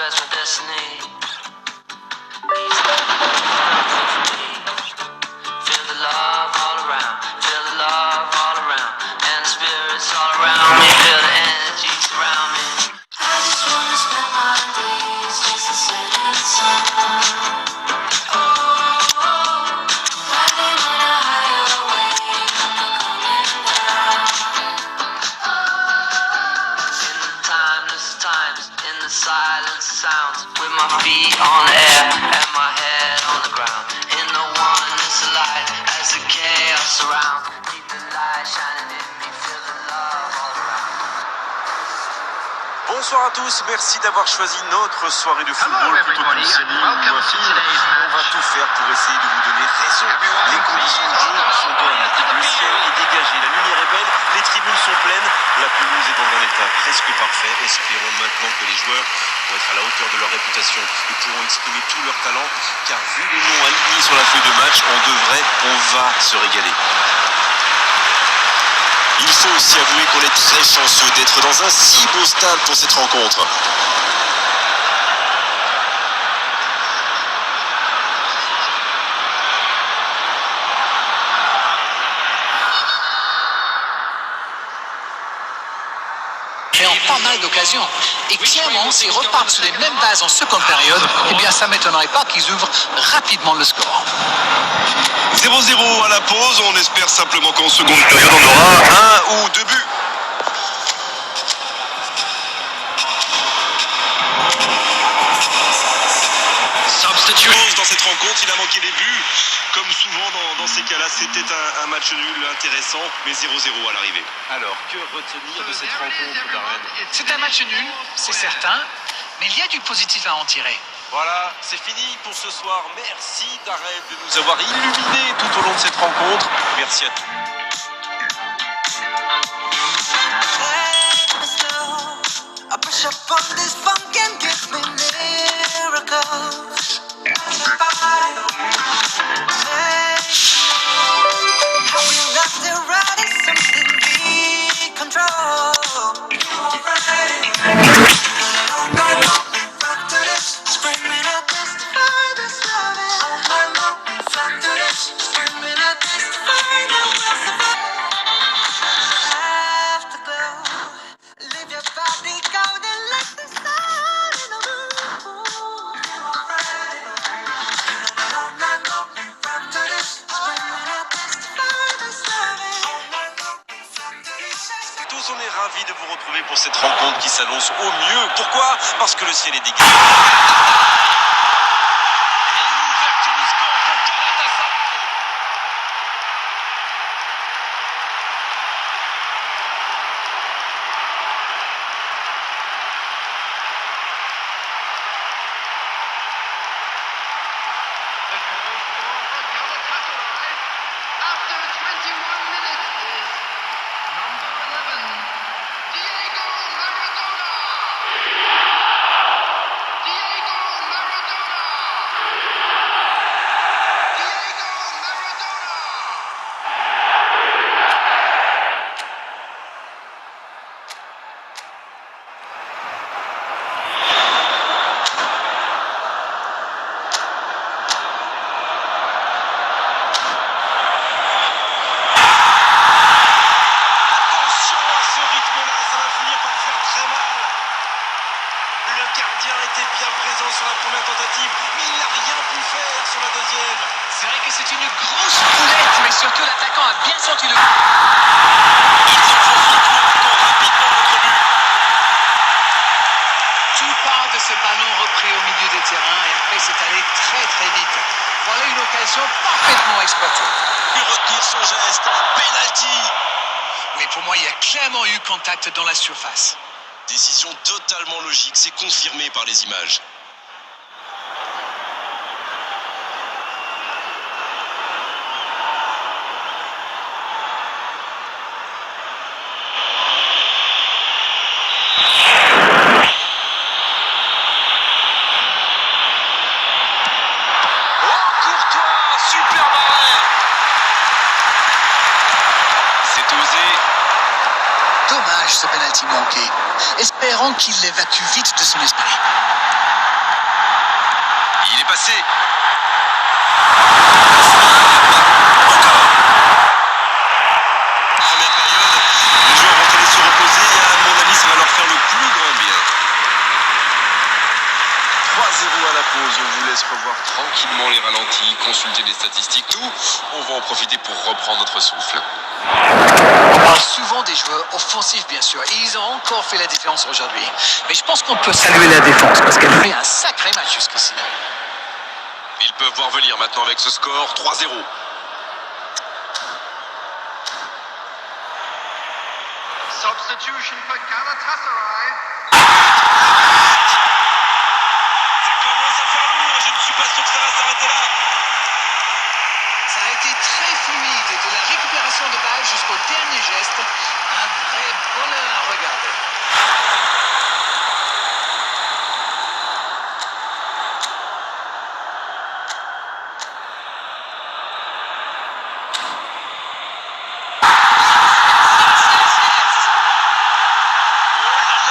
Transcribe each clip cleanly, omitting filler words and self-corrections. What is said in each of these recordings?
manifest my destiny. Peace for me. Feel the love all around, feel the love all around, and the spirits all around me, feel the energy surround me. I just wanna spend my days just to sit in the sun. Oh, riding on a higher wave, I'm not coming down. In the timeless times, in the silence sounds, with my feet on the air and my head on the ground. In the oneness of light, as the chaos surrounds, keep the light shining in me, feel the love all around. Bonsoir à tous, merci d'avoir choisi notre soirée de football plutôt qu'une série ou un film. On va tout faire pour essayer de vous donner raison. Les conditions de jeu sont bonnes, le ciel est dégagé, la lumière est belle, les tribunes sont pleines, la pelouse est dans un état presque parfait. Espérons maintenant que les joueurs vont être à la hauteur de leur réputation et pourront exprimer tout leur talent, car vu les noms alignés sur la feuille de match, on va se régaler. Il faut aussi avouer qu'on est très chanceux d'être dans un si beau stade pour cette rencontre. Créant pas mal d'occasions. Et clairement, s'ils repartent sur les mêmes bases en seconde période, eh bien ça ne m'étonnerait pas qu'ils ouvrent rapidement le score. 0-0 à la pause, on espère simplement qu'en seconde période on aura 1 ou 2 buts. Substitution dans cette rencontre, il a manqué les buts. Comme souvent dans ces cas-là, c'était un match nul intéressant, mais 0-0 à l'arrivée. Alors, que retenir de cette rencontre, Darren? C'est un match nul, c'est certain, mais il y a du positif à en tirer. Voilà, c'est fini pour ce soir. Merci Darren de nous avoir illuminés tout au long de cette rencontre. Merci à tous. On est ravis de vous retrouver pour cette rencontre qui s'annonce au mieux. Pourquoi? Parce que le ciel est dégagé. Sur la première tentative, mais il n'a rien pu faire sur la deuxième. C'est vrai que c'est une grosse boulette, mais surtout l'attaquant a bien senti le... Ils enfoncent le clou plutôt rapidement notre but. Tout part de ce ballon repris au milieu des terrains et après c'est allé très très vite. Voilà une occasion parfaitement exploitée. Puis retenir son geste, penalty. Oui, pour moi il y a clairement eu contact dans la surface. Décision totalement logique, c'est confirmé par les images. Dommage ce penalty manqué. Espérons qu'il l'évacue vite de son esprit. Il est passé. Encore. Première période, les joueurs vont aller se reposer et à mon avis ça va leur faire le plus grand bien. 3-0 à la pause, on vous laisse revoir tranquillement les ralentis, consulter les statistiques, tout. On va en profiter pour reprendre notre souffle. On parle souvent des joueurs offensifs, bien sûr, et ils ont encore fait la différence aujourd'hui. Mais je pense qu'on peut saluer la défense parce qu'elle fait un sacré match jusqu'ici. Ils peuvent voir venir maintenant avec ce score 3-0. Substitution for Galatasaray. Ça commence à faire lourd, je ne suis pas sûr que ça va s'arrêter là. Ça a été très fluide, de la récupération de balle jusqu'au dernier geste. Un vrai bonheur à regarder.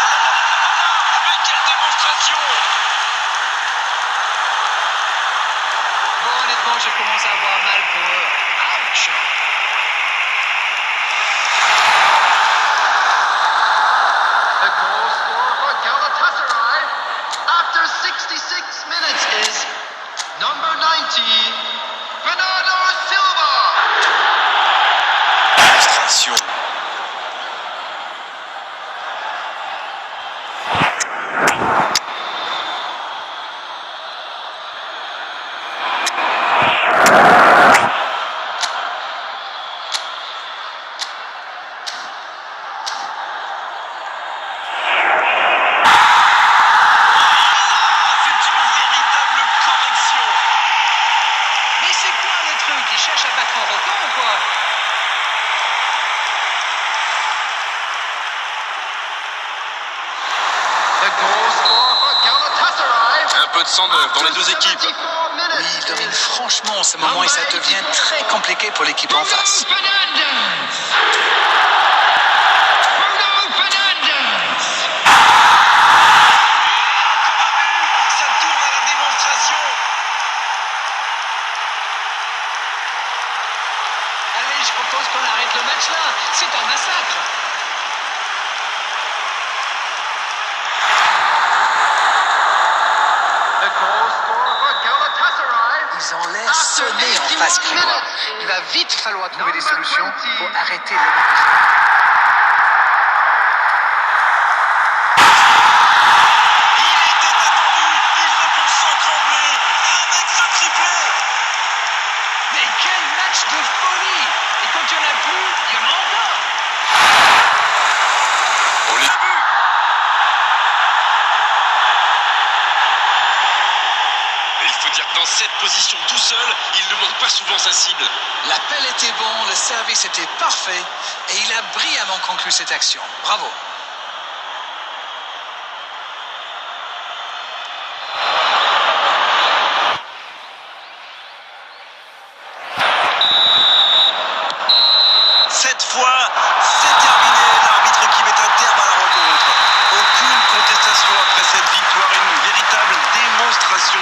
Mais quelle démonstration! Bon, honnêtement, je commence à avoir mal pour eux. Ouch! The goal scorer for Galatasaray after 66 minutes is number 90, Bernardo Silva. Démonstration. C'est une véritable correction. Mais c'est quoi le truc? Ils cherchent à battre un record ou quoi? The goal scorer for Galatasaray Un peu de sang neuf dans les deux équipes. 74 Oui, minutes il domine is franchement en ce moment et ça devient très compliqué pour l'équipe en face. Bruno Fernandes. Bruno Fernandes. Ça tourne à la démonstration. Allez, je propose qu'on arrête le match là. C'est un massacre. The goal scorer for Galatasaray Ils ont l'air sonnés en face climat. Il va vite falloir trouver des solutions pour arrêter le match. Il était attendu. Il répond sans trembler avec ce triplé. Mais quel match de folie! Et quand il n'y en a plus, il y en a encore! On les a vus. Et il faut dire que dans cette position tout seul, il ne manque pas souvent sa cible. L'appel était bon, le service était parfait et il a brillamment conclu cette action. Bravo! Cette fois, c'est terminé. L'arbitre qui met un terme à la rencontre. Aucune contestation après cette victoire. Une véritable démonstration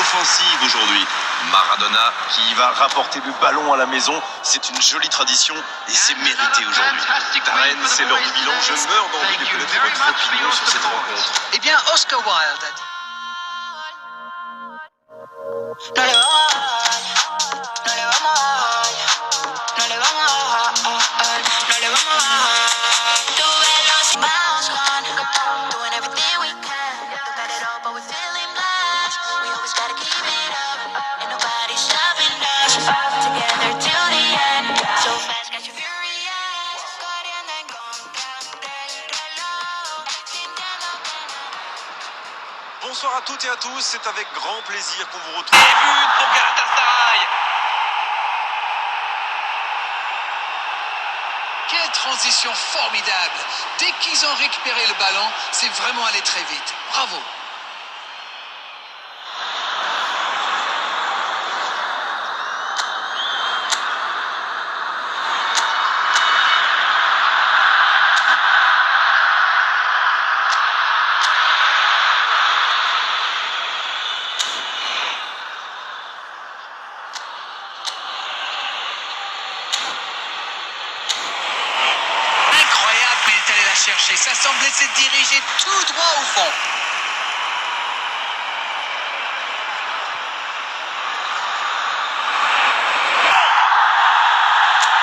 offensive aujourd'hui. Maradona qui va rapporter le ballon à la maison. C'est une jolie tradition et c'est mérité aujourd'hui. Darren, c'est l'heure du bilan. Je meurs d'envie de connaître votre opinion sur cette rencontre. Eh bien, Oscar Wilde a dit... No le vamos a bajar, no le vamos a bajar, no le vamos a bajar, no le vamos a bajar. Tú ves los miles gone, doing everything we can. Don't got it all, but we're feeling blessed. We always gotta keep it up, and nobody's stopping us. Together till the end, so fast, got you furious. Corriendo en contra del reloj, sintiendo que no. Bonsoir à toutes et à tous. C'est avec grand plaisir qu'on vous retrouve. Pour Galatasaray. Quelle transition formidable! Dès qu'ils ont récupéré le ballon, c'est vraiment allé très vite. Bravo! chercher. Ça semblait se diriger tout droit au fond.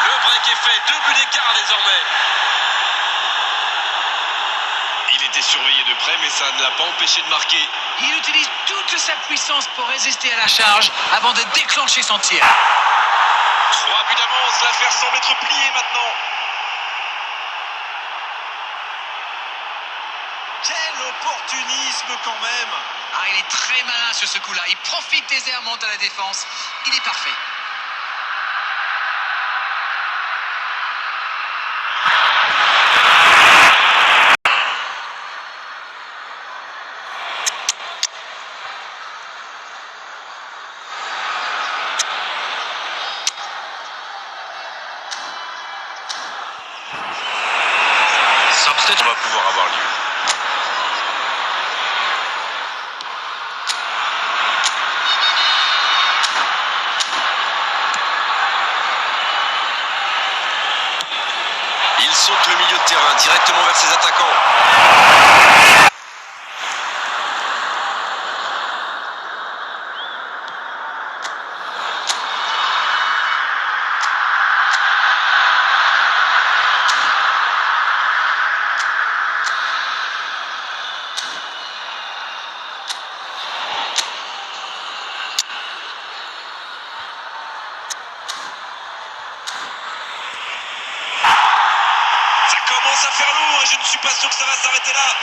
Le break est fait, 2 buts d'écart désormais. Il était surveillé de près, mais ça ne l'a pas empêché de marquer. Il utilise toute sa puissance pour résister à la charge avant de déclencher son tir. 3 buts d'avance, l'affaire semble être pliée maintenant. Quel opportunisme quand même. Ah, il est très malin sur ce coup-là. Il profite des errements de la défense. Il est parfait. On va pouvoir avoir lieu. Il saute le milieu de terrain directement vers ses attaquants. Ça commence à faire lourd et je ne suis pas sûr que ça va s'arrêter là.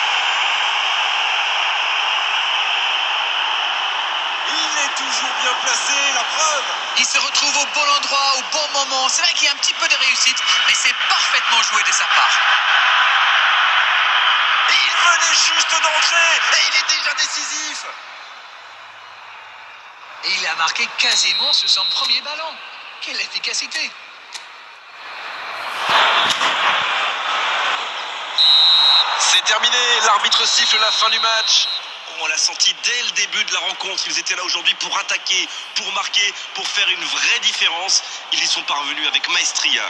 Il est toujours bien placé, la preuve. Il se retrouve au bon endroit, au bon moment. C'est vrai qu'il y a un petit peu de réussite, mais c'est parfaitement joué de sa part. Il venait juste d'entrer et il est déjà décisif. Et il a marqué quasiment sur son premier ballon. Quelle efficacité! C'est terminé, l'arbitre siffle la fin du match. On l'a senti dès le début de la rencontre. Ils étaient là aujourd'hui pour attaquer, pour marquer, pour faire une vraie différence. Ils y sont parvenus avec maestria.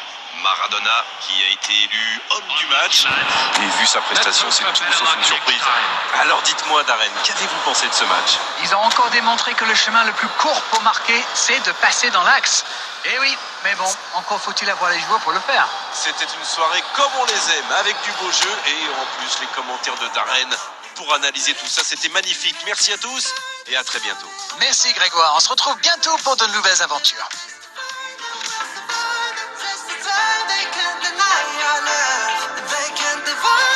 Maradona, qui a été élu homme du match. Et vu sa prestation, c'est tout sauf une surprise. Alors dites-moi, Darren, qu'avez-vous pensé de ce match? Ils ont encore démontré que le chemin le plus court pour marquer, c'est de passer dans l'axe. Eh oui, mais bon, encore faut-il avoir les joueurs pour le faire. C'était une soirée comme on les aime, avec du beau jeu et en plus les commentaires de Darren pour analyser tout ça. C'était magnifique. Merci à tous et à très bientôt. Merci Grégoire, on se retrouve bientôt pour de nouvelles aventures. They can't deny our love. They can't divide.